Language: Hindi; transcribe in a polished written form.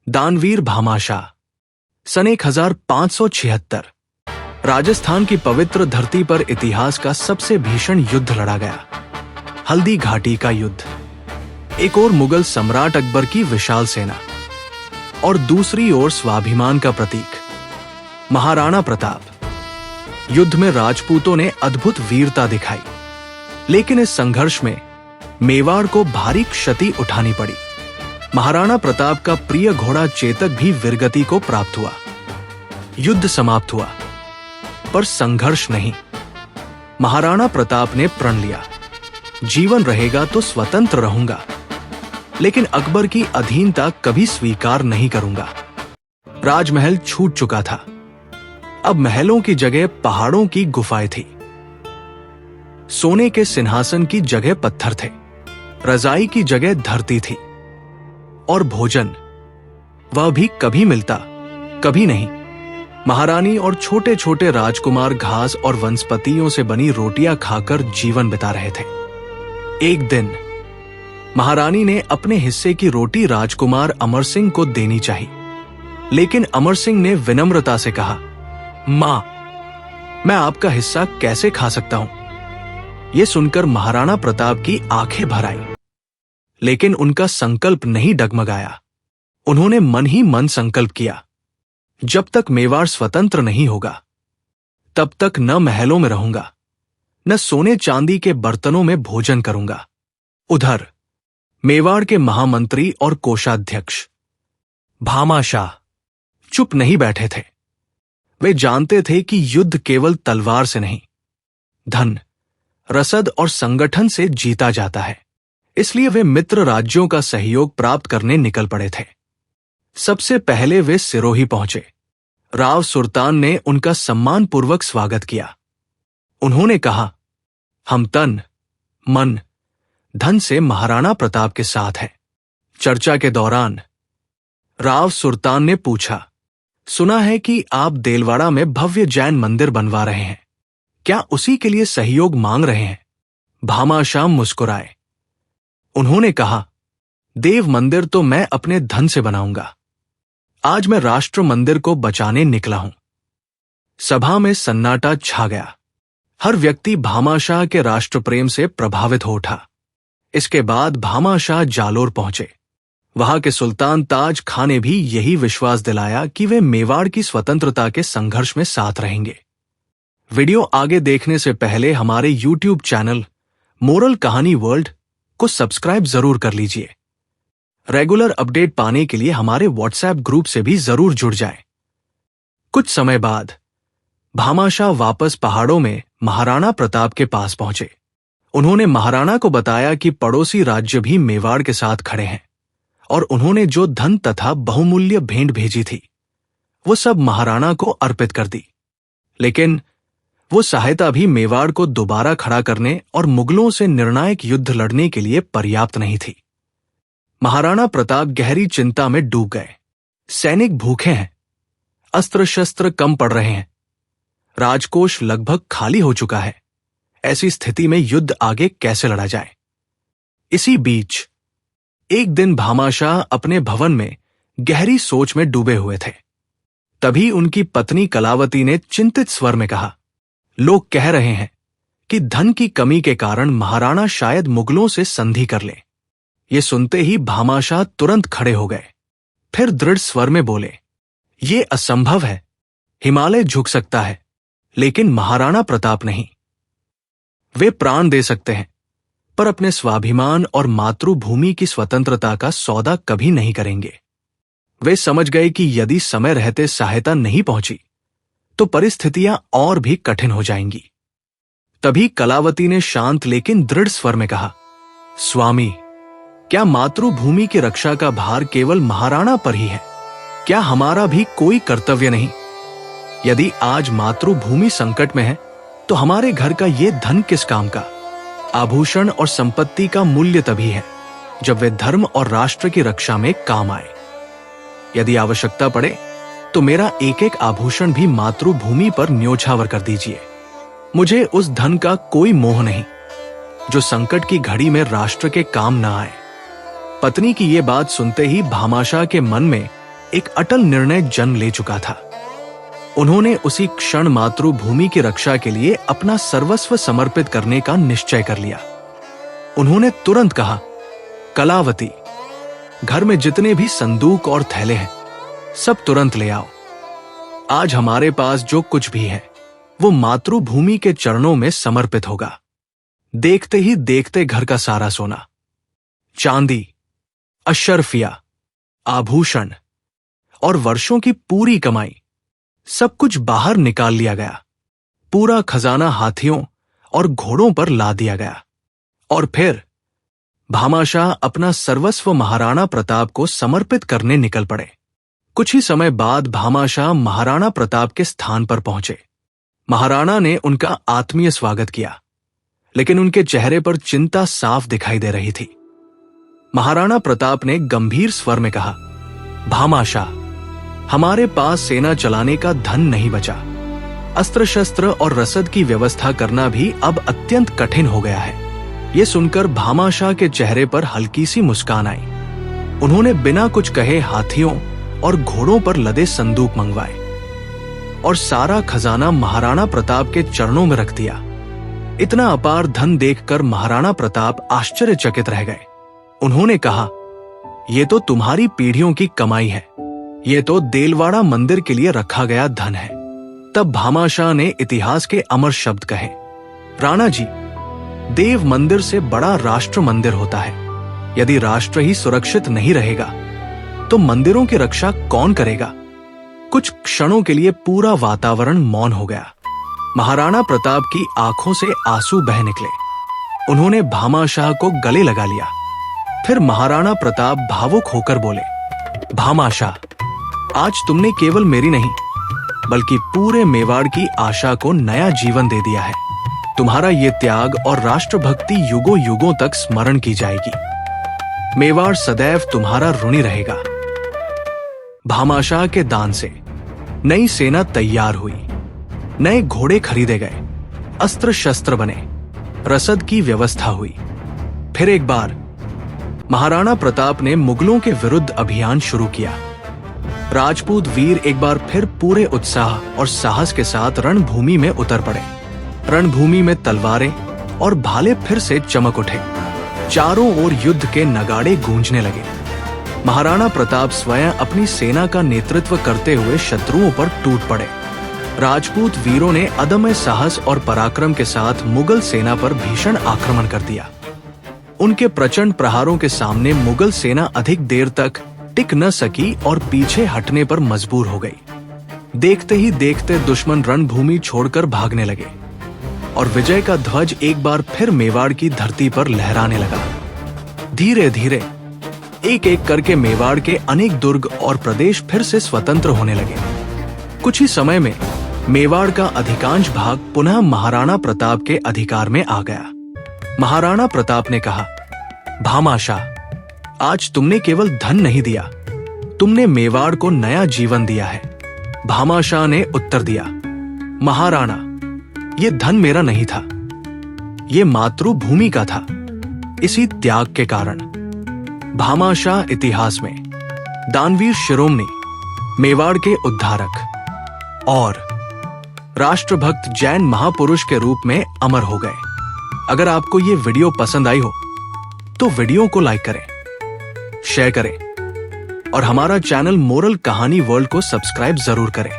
दानवीर भामाशाह। सन 1576 राजस्थान की पवित्र धरती पर इतिहास का सबसे भीषण युद्ध लड़ा गया, हल्दी घाटी का युद्ध। एक ओर मुगल सम्राट अकबर की विशाल सेना और दूसरी ओर स्वाभिमान का प्रतीक महाराणा प्रताप। युद्ध में राजपूतों ने अद्भुत वीरता दिखाई, लेकिन इस संघर्ष में मेवाड़ को भारी क्षति उठानी पड़ी। महाराणा प्रताप का प्रिय घोड़ा चेतक भी वीरगति को प्राप्त हुआ। युद्ध समाप्त हुआ, पर संघर्ष नहीं। महाराणा प्रताप ने प्रण लिया, जीवन रहेगा तो स्वतंत्र रहूंगा, लेकिन अकबर की अधीनता कभी स्वीकार नहीं करूंगा। राजमहल छूट चुका था, अब महलों की जगह पहाड़ों की गुफाएं थी। सोने के सिंहासन की जगह पत्थर थे, रजाई की जगह धरती थी, और भोजन वह भी कभी मिलता कभी नहीं। महारानी और छोटे छोटे राजकुमार घास और वनस्पतियों से बनी रोटियां खाकर जीवन बिता रहे थे। एक दिन महारानी ने अपने हिस्से की रोटी राजकुमार अमर सिंह को देनी चाहिए, लेकिन अमर सिंह ने विनम्रता से कहा, मां, मैं आपका हिस्सा कैसे खा सकता हूं? यह सुनकर महाराणा प्रताप की आंखें भर आई, लेकिन उनका संकल्प नहीं डगमगाया। उन्होंने मन ही मन संकल्प किया, जब तक मेवाड़ स्वतंत्र नहीं होगा तब तक न महलों में रहूंगा, न सोने चांदी के बर्तनों में भोजन करूंगा। उधर मेवाड़ के महामंत्री और कोषाध्यक्ष भामाशाह चुप नहीं बैठे थे। वे जानते थे कि युद्ध केवल तलवार से नहीं, धन, रसद और संगठन से जीता जाता है। इसलिए वे मित्र राज्यों का सहयोग प्राप्त करने निकल पड़े थे। सबसे पहले वे सिरोही पहुंचे। राव सुल्तान ने उनका सम्मानपूर्वक स्वागत किया। उन्होंने कहा, हम तन, मन, धन से महाराणा प्रताप के साथ हैं। चर्चा के दौरान राव सुल्तान ने पूछा, सुना है कि आप देलवाड़ा में भव्य जैन मंदिर बनवा रहे हैं, क्या उसी के लिए सहयोग मांग रहे हैं? भामाशाह मुस्कुराए। उन्होंने कहा, देव मंदिर तो मैं अपने धन से बनाऊंगा। आज मैं राष्ट्र मंदिर को बचाने निकला हूं। सभा में सन्नाटा छा गया। हर व्यक्ति भामाशाह के राष्ट्र प्रेम से प्रभावित हो उठा। इसके बाद भामाशाह जालोर पहुंचे। वहां के सुल्तान ताज खां ने भी यही विश्वास दिलाया कि वे मेवाड़ की स्वतंत्रता के संघर्ष में साथ रहेंगे। वीडियो आगे देखने से पहले हमारे YouTube चैनल मोरल कहानी वर्ल्ड को सब्सक्राइब जरूर कर लीजिए। रेगुलर अपडेट पाने के लिए हमारे WhatsApp ग्रुप से भी जरूर जुड़ जाएं। कुछ समय बाद भामाशाह वापस पहाड़ों में महाराणा प्रताप के पास पहुंचे। उन्होंने महाराणा को बताया कि पड़ोसी राज्य भी मेवाड़ के साथ खड़े हैं और उन्होंने जो धन तथा बहुमूल्य भेंट भेजी थी वो सब महाराणा को अर्पित कर दी। लेकिन वो सहायता भी मेवाड़ को दोबारा खड़ा करने और मुगलों से निर्णायक युद्ध लड़ने के लिए पर्याप्त नहीं थी। महाराणा प्रताप गहरी चिंता में डूब गए। सैनिक भूखे हैं, अस्त्र शस्त्र कम पड़ रहे हैं, राजकोष लगभग खाली हो चुका है। ऐसी स्थिति में युद्ध आगे कैसे लड़ा जाए? इसी बीच एक दिन भामाशाह अपने भवन में गहरी सोच में डूबे हुए थे। तभी उनकी पत्नी कलावती ने चिंतित स्वर में कहा, लोग कह रहे हैं कि धन की कमी के कारण महाराणा शायद मुगलों से संधि कर ले। ये सुनते ही भामाशाह तुरंत खड़े हो गए। फिर दृढ़ स्वर में बोले, ये असंभव है। हिमालय झुक सकता है, लेकिन महाराणा प्रताप नहीं। वे प्राण दे सकते हैं, पर अपने स्वाभिमान और मातृभूमि की स्वतंत्रता का सौदा कभी नहीं करेंगे। वे समझ गए कि यदि समय रहते सहायता नहीं पहुंची तो परिस्थितियां और भी कठिन हो जाएंगी। तभी कलावती ने शांत लेकिन दृढ़ स्वर में कहा, स्वामी, क्या मातृभूमि की रक्षा का भार केवल महाराणा पर ही है? क्या हमारा भी कोई कर्तव्य नहीं? यदि आज मातृभूमि संकट में है तो हमारे घर का ये धन किस काम का? आभूषण और संपत्ति का मूल्य तभी है जब वे धर्म और राष्ट्र की रक्षा में काम आए। यदि आवश्यकता पड़े तो मेरा एक एक आभूषण भी मातृभूमि पर न्योछावर कर दीजिए। मुझे उस धन का कोई मोह नहीं जो संकट की घड़ी में राष्ट्र के काम न आए। पत्नी की ये बात सुनते ही भामाशाह के मन में एक अटल निर्णय जन्म ले चुका था। उन्होंने उसी क्षण मातृभूमि की रक्षा के लिए अपना सर्वस्व समर्पित करने का निश्चय कर लिया। उन्होंने तुरंत कहा, कलावती, घर में जितने भी संदूक और थैले हैं, सब तुरंत ले आओ। आज हमारे पास जो कुछ भी है वो मातृभूमि के चरणों में समर्पित होगा। देखते ही देखते घर का सारा सोना, चांदी, अशर्फिया, आभूषण और वर्षों की पूरी कमाई, सब कुछ बाहर निकाल लिया गया। पूरा खजाना हाथियों और घोड़ों पर ला दिया गया और फिर भामाशाह अपना सर्वस्व महाराणा प्रताप को समर्पित करने निकल पड़े। कुछ ही समय बाद भामाशाह महाराणा प्रताप के स्थान पर पहुंचे। महाराणा ने उनका आत्मीय स्वागत किया, लेकिन उनके चेहरे पर चिंता साफ दिखाई दे रही थी। महाराणा प्रताप ने गंभीर स्वर में कहा, भामाशाह, हमारे पास सेना चलाने का धन नहीं बचा। अस्त्र शस्त्र और रसद की व्यवस्था करना भी अब अत्यंत कठिन हो गया है। यह सुनकर भामाशाह के चेहरे पर हल्की सी मुस्कान आई। उन्होंने बिना कुछ कहे हाथियों और घोड़ों पर लदे संदूक मंगवाए और सारा खजाना महाराणा प्रताप के चरणों में रख दिया। इतना अपार धन देखकर महाराणा प्रताप आश्चर्यचकित रह गए। उन्होंने कहा, यह तो तुम्हारी पीढ़ियों की कमाई है। यह तो देलवाड़ा मंदिर के लिए रखा गया धन है। तब भामाशाह ने इतिहास के अमर शब्द कहे, राणा जी, देव मंदिर से बड़ा राष्ट्र मंदिर होता है। यदि राष्ट्र ही सुरक्षित नहीं रहेगा तो मंदिरों की रक्षा कौन करेगा? कुछ क्षणों के लिए पूरा वातावरण मौन हो गया। महाराणा प्रताप की आंखों से आंसू बह निकले। उन्होंने भामाशाह को गले लगा लिया। फिर महाराणा प्रताप भावुक होकर बोले, भामाशाह, आज तुमने केवल मेरी नहीं बल्कि पूरे मेवाड़ की आशा को नया जीवन दे दिया है। तुम्हारा ये त्याग और राष्ट्रभक्ति युगों युगों तक स्मरण की जाएगी। मेवाड़ सदैव तुम्हारा ऋणी रहेगा। भामाशाह के दान से नई सेना तैयार हुई, नए घोड़े खरीदे गए, अस्त्र शस्त्र बने, रसद की व्यवस्था हुई। फिर एक बार महाराणा प्रताप ने मुगलों के विरुद्ध अभियान शुरू किया। राजपूत वीर एक बार फिर पूरे उत्साह और साहस के साथ रणभूमि में उतर पड़े। रणभूमि में तलवारें और भाले फिर से चमक उठे। चारों ओर युद्ध के नगाड़े गूंजने लगे। महाराणा प्रताप स्वयं अपनी सेना का नेतृत्व करते हुए शत्रुओं पर टूट पड़े। राजपूत वीरों ने अदम्य साहस और पराक्रम के साथ मुगल सेना पर भीषण आक्रमण कर दिया। उनके प्रचंड प्रहारों के सामने मुगल सेना अधिक देर तक टिक न सकी और पीछे हटने पर मजबूर हो गई। देखते ही देखते दुश्मन रणभूमि छोड़कर भागने लगे और विजय का ध्वज एक बार फिर मेवाड़ की धरती पर लहराने लगा। धीरे धीरे एक एक करके मेवाड़ के अनेक दुर्ग और प्रदेश फिर से स्वतंत्र होने लगे। कुछ ही समय में मेवाड़ का अधिकांश भाग पुनः महाराणा प्रताप के अधिकार में आ गया। महाराणा प्रताप ने कहा, भामाशाह, आज तुमने केवल धन नहीं दिया, तुमने मेवाड़ को नया जीवन दिया है। भामाशाह ने उत्तर दिया, महाराणा, ये धन मेरा नहीं था, ये मातृभूमि का था। इसी त्याग के कारण भामाशाह इतिहास में दानवीर शिरोमणि, मेवाड़ के उद्धारक और राष्ट्रभक्त जैन महापुरुष के रूप में अमर हो गए। अगर आपको ये वीडियो पसंद आई हो तो वीडियो को लाइक करें, शेयर करें और हमारा चैनल मोरल कहानी वर्ल्ड को सब्सक्राइब जरूर करें।